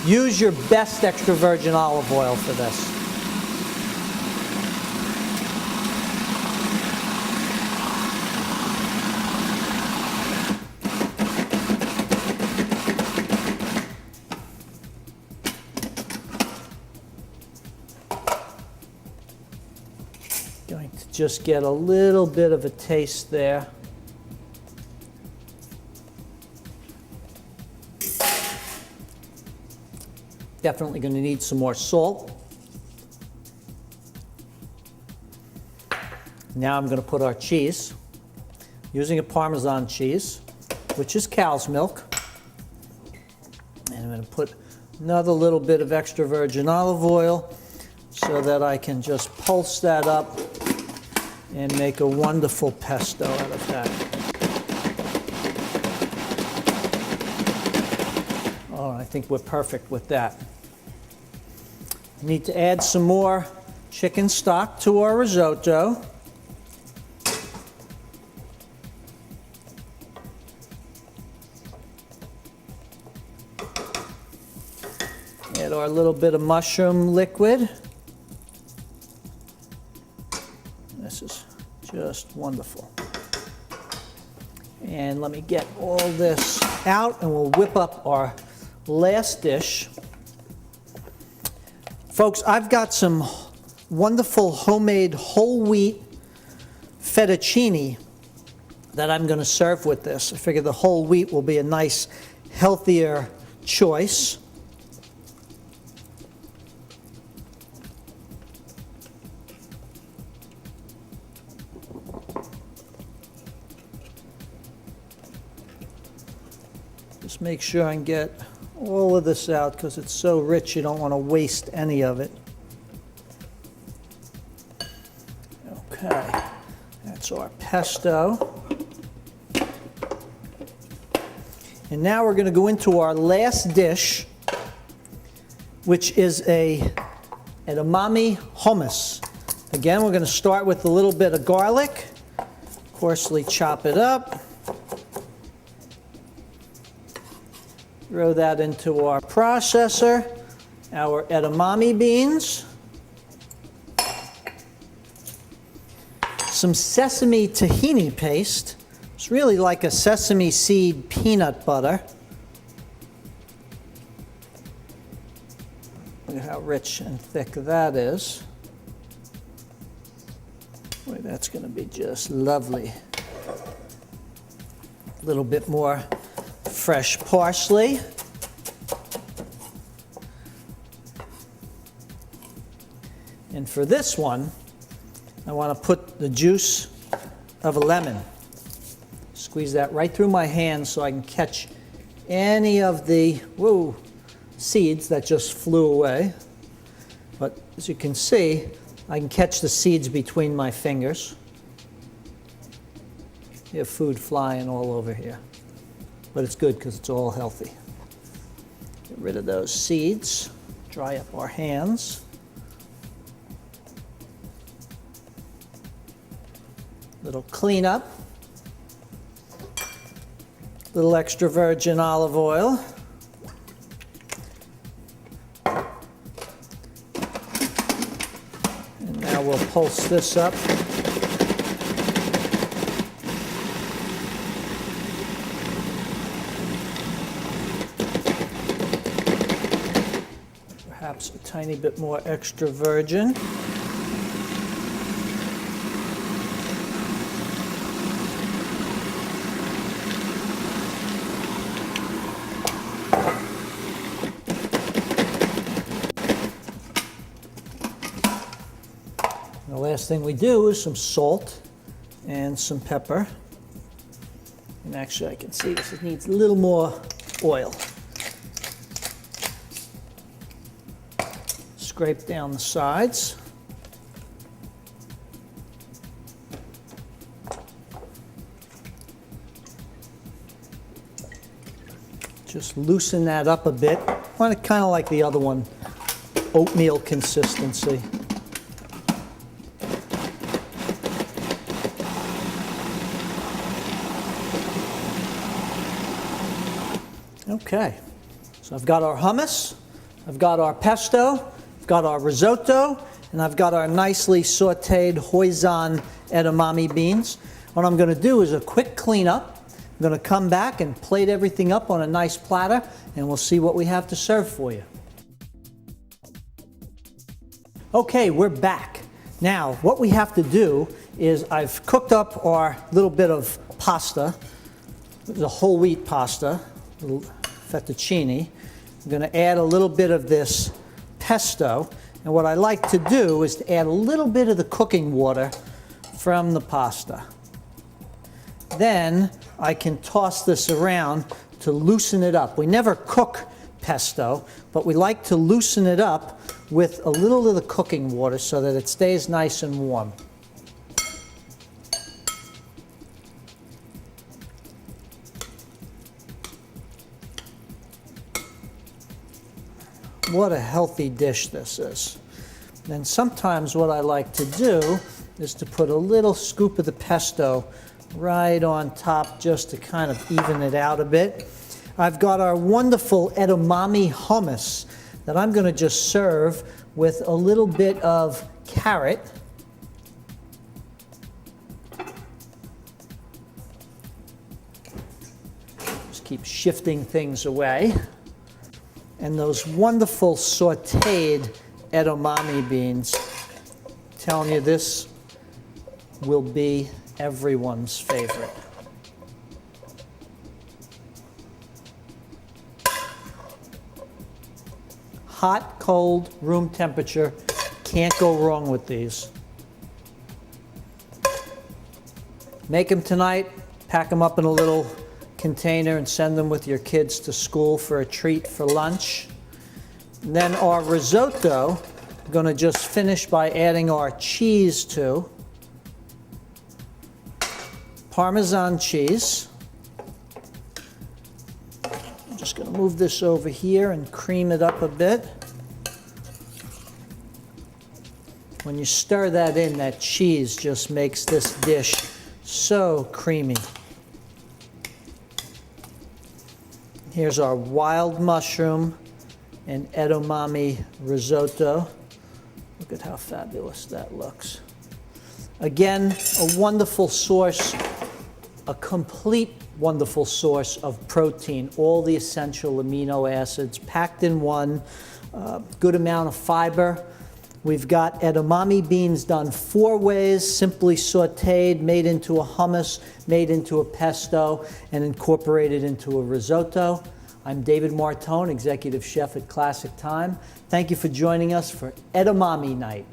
Use your best extra virgin olive oil for this. Going to just get a little bit of a taste there. Definitely going to need some more salt. Now I'm going to put our cheese, using a Parmesan cheese, which is cow's milk. And I'm going to put another little bit of extra virgin olive oil so that I can just pulse that up and make a wonderful pesto out of that. Oh, I think we're perfect with that. We need to add some more chicken stock to our risotto. Add our little bit of mushroom liquid. This is just wonderful. And let me get all this out and we'll whip up our last dish. Folks, I've got some wonderful homemade whole wheat fettuccine that I'm going to serve with this. I figure the whole wheat will be a nice, healthier choice. Just make sure I get all of this out because it's so rich you don't want to waste any of it. Okay, that's our pesto. And now we're going to go into our last dish, which is an edamame hummus. Again, we're going to start with a little bit of garlic, coarsely chop it up. Throw that into our processor, our edamame beans, some sesame tahini paste. It's really like a sesame seed peanut butter. Look at how rich and thick that is. Boy, that's going to be just lovely. A little bit more fresh parsley. And for this one, I want to put the juice of a lemon. Squeeze that right through my hand so I can catch any of the seeds that just flew away. But as you can see, I can catch the seeds between my fingers. You have food flying all over here. But it's good because it's all healthy. Get rid of those seeds, dry up our hands. Little cleanup. Little extra virgin olive oil. And now we'll pulse this up. Perhaps a tiny bit more extra virgin. The last thing we do is some salt and some pepper. And actually I can see this needs a little more oil. Scrape down the sides. Just loosen that up a bit. I want it kind of like the other one, oatmeal consistency. Okay, so I've got our hummus, I've got our pesto, I've got our risotto, and I've got our nicely sauteed hoisin edamame beans. What I'm going to do is a quick cleanup. I'm going to come back and plate everything up on a nice platter, and we'll see what we have to serve for you. Okay, we're back. Now, what we have to do is I've cooked up our little bit of pasta. It's a whole wheat pasta, a little fettuccine. I'm going to add a little bit of this pesto. And what I like to do is to add a little bit of the cooking water from the pasta. Then I can toss this around to loosen it up. We never cook pesto, but we like to loosen it up with a little of the cooking water so that it stays nice and warm. What a healthy dish this is. Then sometimes what I like to do is to put a little scoop of the pesto right on top just to kind of even it out a bit. I've got our wonderful edamame hummus that I'm going to just serve with a little bit of carrot. Just keep shifting things away. And those wonderful sauteed edamame beans. I'm telling you, this will be everyone's favorite. Hot, cold, room temperature. Can't go wrong with these. Make them tonight, pack them up in a little container and send them with your kids to school for a treat for lunch. And then our risotto, I'm going to just finish by adding our cheese to. Parmesan cheese. I'm just going to move this over here and cream it up a bit. When you stir that in, that cheese just makes this dish so creamy. Here's our wild mushroom and edamame risotto. Look at how fabulous that looks. Again, a wonderful source, a complete wonderful source of protein, all the essential amino acids packed in one, good amount of fiber. We've got edamame beans done 4 ways, simply sauteed, made into a hummus, made into a pesto, and incorporated into a risotto. I'm David Martone, Executive Chef at Classic Thyme. Thank you for joining us for Edamame Night.